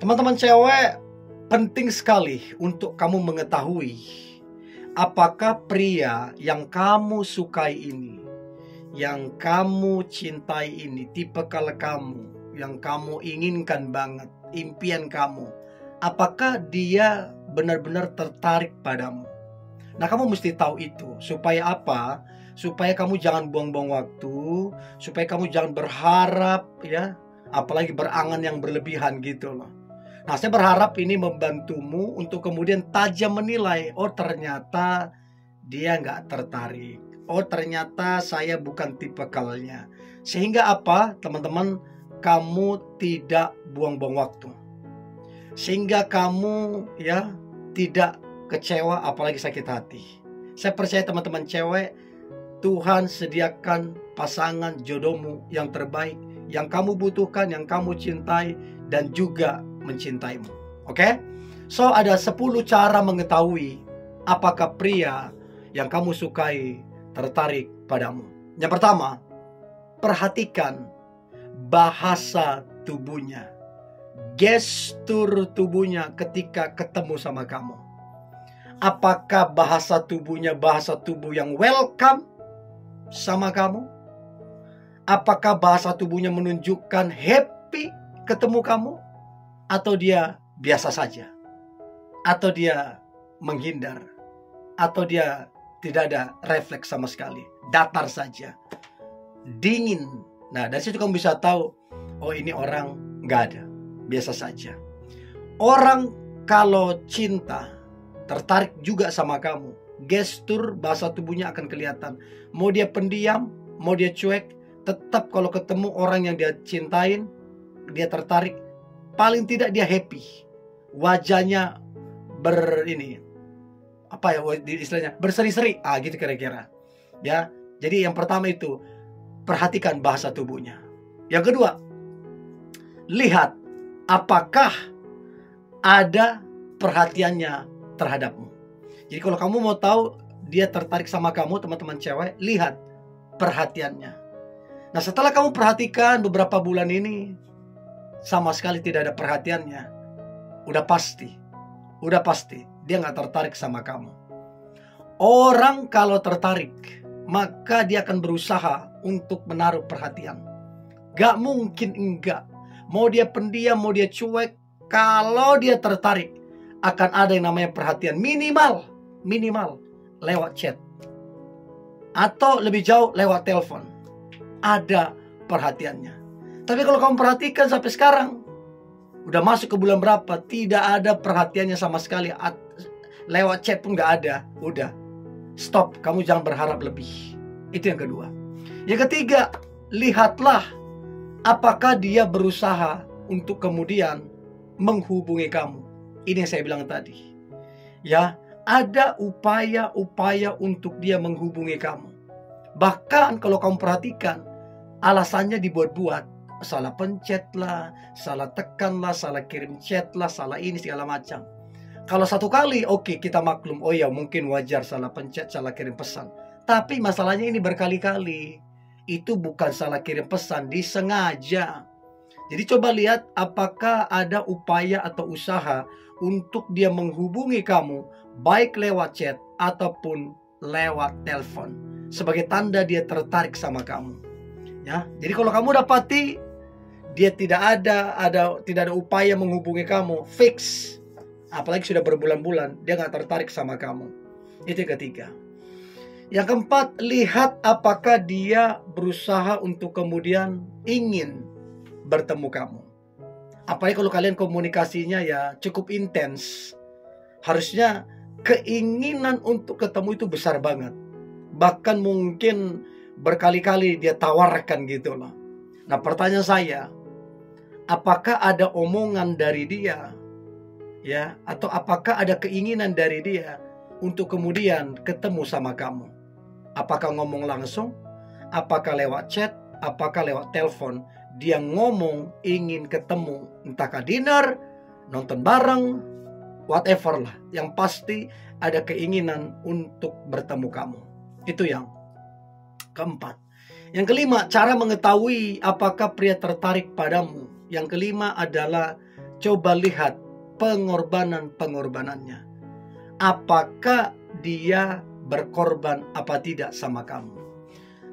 Teman-teman cewek, penting sekali untuk kamu mengetahui apakah pria yang kamu sukai ini, yang kamu cintai ini, tipikal kamu, yang kamu inginkan banget, impian kamu, apakah dia benar-benar tertarik padamu. Nah, kamu mesti tahu itu. Supaya apa? Supaya kamu jangan buang-buang waktu, supaya kamu jangan berharap ya, apalagi berangan yang berlebihan gitu loh. Nah, saya berharap ini membantumu untuk kemudian tajam menilai, oh ternyata dia nggak tertarik. Oh ternyata saya bukan tipikalnya. Sehingga apa teman-teman, kamu tidak buang-buang waktu. Sehingga kamu ya tidak kecewa apalagi sakit hati. Saya percaya teman-teman cewek, Tuhan sediakan pasangan jodohmu yang terbaik, yang kamu butuhkan, yang kamu cintai, dan juga mencintaimu. Oke? So, ada 10 cara mengetahui apakah pria yang kamu sukai tertarik padamu. Yang pertama, perhatikan bahasa tubuhnya, gestur tubuhnya ketika ketemu sama kamu. Apakah bahasa tubuhnya bahasa tubuh yang welcome sama kamu? Apakah bahasa tubuhnya menunjukkan happy ketemu kamu? Atau dia biasa saja? Atau dia menghindar? Atau dia tidak ada refleks sama sekali? Datar saja, dingin. Nah, dari situ kamu bisa tahu, oh ini orang nggak ada, biasa saja. Orang kalau cinta, tertarik juga sama kamu, gestur bahasa tubuhnya akan kelihatan. Mau dia pendiam, mau dia cuek, tetap kalau ketemu orang yang dia cintain, dia tertarik, paling tidak dia happy. Wajahnya istilahnya berseri-seri, gitu kira-kira. Ya, jadi yang pertama itu perhatikan bahasa tubuhnya. Yang kedua, lihat apakah ada perhatiannya terhadapmu. Jadi kalau kamu mau tahu dia tertarik sama kamu, teman-teman cewek, lihat perhatiannya. Nah, setelah kamu perhatikan beberapa bulan ini sama sekali tidak ada perhatiannya, udah pasti dia nggak tertarik sama kamu. Orang kalau tertarik, maka dia akan berusaha untuk menaruh perhatian. Gak mungkin enggak. Mau dia pendiam, mau dia cuek, kalau dia tertarik, akan ada yang namanya perhatian. Minimal lewat chat, atau lebih jauh lewat telepon, ada perhatiannya. Tapi kalau kamu perhatikan sampai sekarang, udah masuk ke bulan berapa, tidak ada perhatiannya sama sekali. Lewat chat pun gak ada. Udah, stop, kamu jangan berharap lebih. Itu yang kedua. Yang ketiga, lihatlah apakah dia berusaha untuk kemudian menghubungi kamu. Ini yang saya bilang tadi. Ya, ada upaya-upaya untuk dia menghubungi kamu. Bahkan kalau kamu perhatikan, alasannya dibuat-buat. Salah pencet lah, salah tekan lah, salah kirim chat lah, salah ini segala macam. Kalau satu kali, oke, kita maklum. Oh ya, mungkin wajar salah pencet, salah kirim pesan. Tapi masalahnya ini berkali-kali. Itu bukan salah kirim pesan, disengaja. Jadi coba lihat apakah ada upaya atau usaha untuk dia menghubungi kamu, baik lewat chat ataupun lewat telepon, sebagai tanda dia tertarik sama kamu. Ya, jadi kalau kamu dapati dia tidak ada upaya menghubungi kamu, fix. Apalagi sudah berbulan-bulan dia nggak tertarik sama kamu. Itu yang ketiga. Yang keempat, lihat apakah dia berusaha untuk kemudian ingin bertemu kamu. Apalagi kalau kalian komunikasinya ya cukup intens, harusnya keinginan untuk ketemu itu besar banget. Bahkan mungkin berkali-kali dia tawarkan gitu loh. Nah, pertanyaan saya, apakah ada omongan dari dia, ya, atau apakah ada keinginan dari dia untuk kemudian ketemu sama kamu? Apakah ngomong langsung? Apakah lewat chat? Apakah lewat telepon? Dia ngomong ingin ketemu, entahkah dinner, nonton bareng, whatever lah. Yang pasti ada keinginan untuk bertemu kamu. Itu yang keempat. Yang kelima, cara mengetahui apakah pria tertarik padamu. Yang kelima adalah coba lihat pengorbanan-pengorbanannya. Apakah dia berkorban apa tidak sama kamu?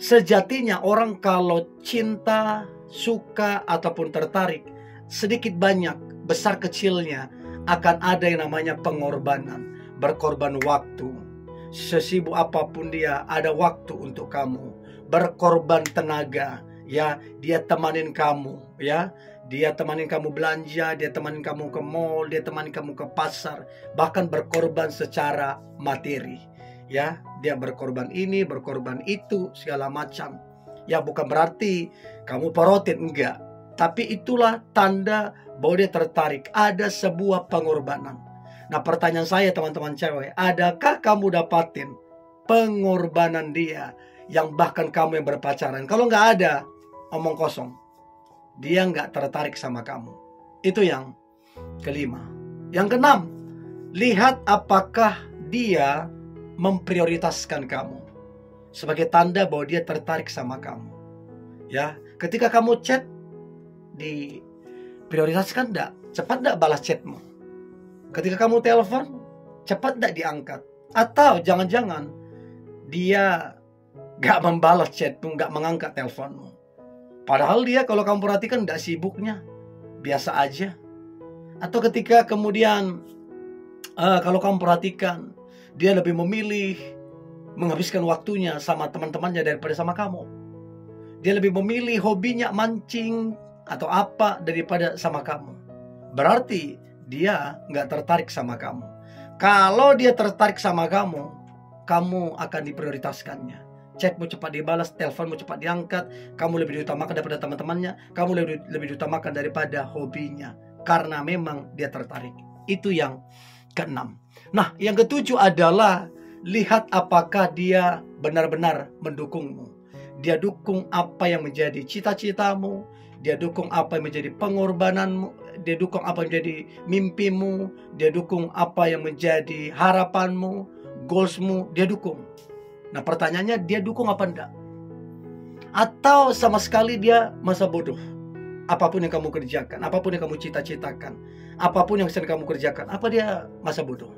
Sejatinya orang kalau cinta, suka, ataupun tertarik, sedikit banyak, besar kecilnya, akan ada yang namanya pengorbanan. Berkorban waktu. Sesibuk apapun dia, ada waktu untuk kamu. Berkorban tenaga. Ya, dia temanin kamu. Ya, dia temanin kamu belanja, dia temanin kamu ke mall, dia temanin kamu ke pasar. Bahkan berkorban secara materi. Ya, dia berkorban ini, berkorban itu, segala macam. Ya, bukan berarti kamu porotin, enggak. Tapi itulah tanda bahwa dia tertarik. Ada sebuah pengorbanan. Nah, pertanyaan saya teman-teman cewek, adakah kamu dapatin pengorbanan dia yang bahkan kamu yang berpacaran? Kalau nggak ada, omong kosong. Dia nggak tertarik sama kamu. Itu yang kelima. Yang keenam, lihat apakah dia memprioritaskan kamu. Sebagai tanda bahwa dia tertarik sama kamu. Ya, ketika kamu chat, diprioritaskan enggak? Cepat enggak balas chatmu? Ketika kamu telepon, cepat enggak diangkat? Atau jangan-jangan dia gak membalas chatmu, gak mengangkat teleponmu. Padahal dia kalau kamu perhatikan gak sibuknya, biasa aja. Atau ketika kemudian kalau kamu perhatikan, dia lebih memilih menghabiskan waktunya sama teman-temannya daripada sama kamu. Dia lebih memilih hobinya mancing atau apa daripada sama kamu. Berarti dia nggak tertarik sama kamu. Kalau dia tertarik sama kamu, kamu akan diprioritaskannya. Chatmu cepat dibalas, teleponmu cepat diangkat, kamu lebih diutamakan daripada teman-temannya, kamu lebih diutamakan daripada hobinya. Karena memang dia tertarik. Itu yang keenam. Nah, yang ketujuh adalah lihat apakah dia benar-benar mendukungmu. Dia dukung apa yang menjadi cita-citamu. Dia dukung apa yang menjadi pengorbananmu. Dia dukung apa yang menjadi mimpimu. Dia dukung apa yang menjadi harapanmu, goalsmu. Dia dukung. Nah, pertanyaannya, dia dukung apa enggak? Atau sama sekali dia masa bodoh? Apapun yang kamu kerjakan, apapun yang kamu cita-citakan, apapun yang sedang kamu kerjakan, apa dia masa bodoh?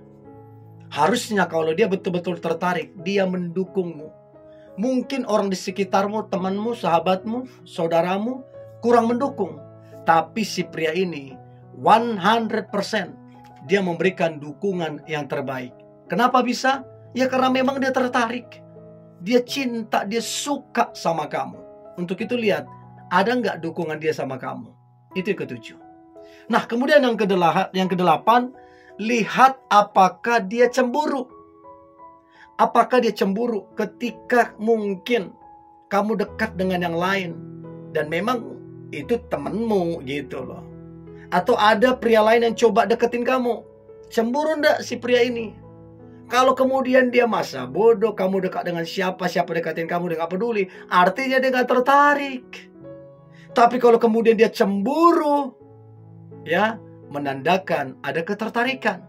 Harusnya kalau dia betul-betul tertarik, dia mendukungmu. Mungkin orang di sekitarmu, temanmu, sahabatmu, saudaramu kurang mendukung. Tapi si pria ini 100% dia memberikan dukungan yang terbaik. Kenapa bisa? Ya karena memang dia tertarik. Dia cinta, dia suka sama kamu. Untuk itu lihat, ada nggak dukungan dia sama kamu? Itu yang ketujuh. Nah, kemudian yang kedelapan, lihat apakah dia cemburu. Apakah dia cemburu ketika mungkin kamu dekat dengan yang lain dan memang itu temenmu gitu loh. Atau ada pria lain yang coba deketin kamu. Cemburu ndak si pria ini? Kalau kemudian dia masa bodoh, kamu dekat dengan siapa deketin kamu, dia gak peduli, artinya dia gak tertarik. Tapi kalau kemudian dia cemburu, ya, menandakan ada ketertarikan.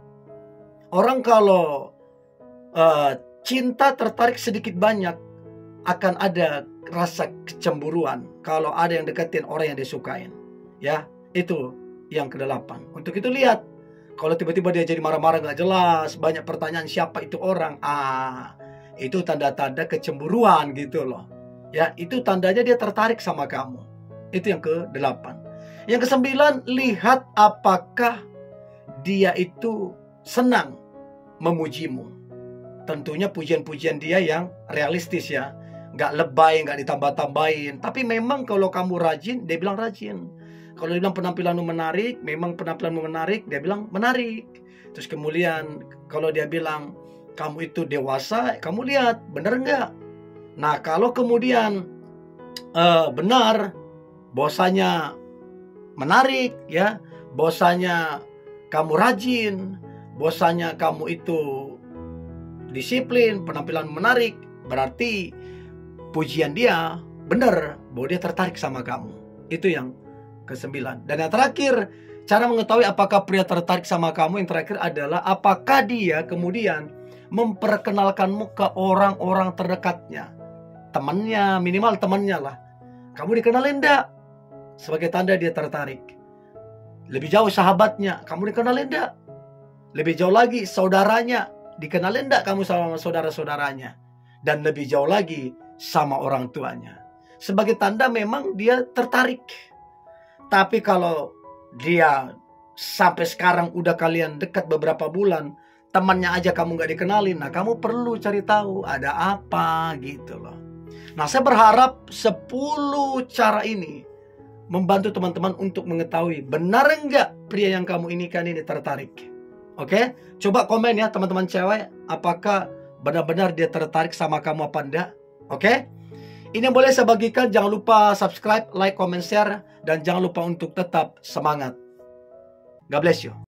Orang kalau cinta tertarik sedikit banyak, akan ada rasa kecemburuan kalau ada yang deketin orang yang disukain. Ya, itu yang kedelapan. Untuk itu lihat, kalau tiba-tiba dia jadi marah-marah gak jelas, banyak pertanyaan siapa itu orang, itu tanda-tanda kecemburuan gitu loh. Ya, itu tandanya dia tertarik sama kamu. Itu yang kedelapan. Yang kesembilan, lihat apakah dia itu senang memujimu. Tentunya pujian-pujian dia yang realistis ya. Gak lebay, gak ditambah-tambahin. Tapi memang kalau kamu rajin, dia bilang rajin. Kalau dia bilang penampilanmu menarik, memang penampilanmu menarik, dia bilang menarik. Terus kemudian kalau dia bilang kamu itu dewasa, kamu lihat benar nggak? Nah, kalau kemudian benar, bahwasanya menarik ya, bahwasanya kamu rajin, bahwasanya kamu itu disiplin, penampilan menarik, berarti pujian dia benar bahwa dia tertarik sama kamu. Itu yang ke-9. Dan yang terakhir, cara mengetahui apakah pria tertarik sama kamu yang terakhir adalah apakah dia kemudian memperkenalkanmu ke orang-orang terdekatnya. Temannya, minimal temannya lah. Kamu dikenalin enggak? Sebagai tanda dia tertarik. Lebih jauh sahabatnya, kamu dikenalin enggak? Lebih jauh lagi saudaranya, dikenalin enggak kamu sama saudara-saudaranya? Dan lebih jauh lagi sama orang tuanya. Sebagai tanda memang dia tertarik. Tapi kalau dia sampai sekarang udah kalian dekat beberapa bulan, temannya aja kamu gak dikenalin, nah kamu perlu cari tahu ada apa gitu loh. Nah, saya berharap 10 cara ini membantu teman-teman untuk mengetahui benar enggak pria yang kamu inikan ini tertarik. Oke? Coba komen ya teman-teman cewek, apakah benar-benar dia tertarik sama kamu apa enggak? Oke? Ini yang boleh saya bagikan. Jangan lupa subscribe, like, comment, share, dan jangan lupa untuk tetap semangat. God bless you.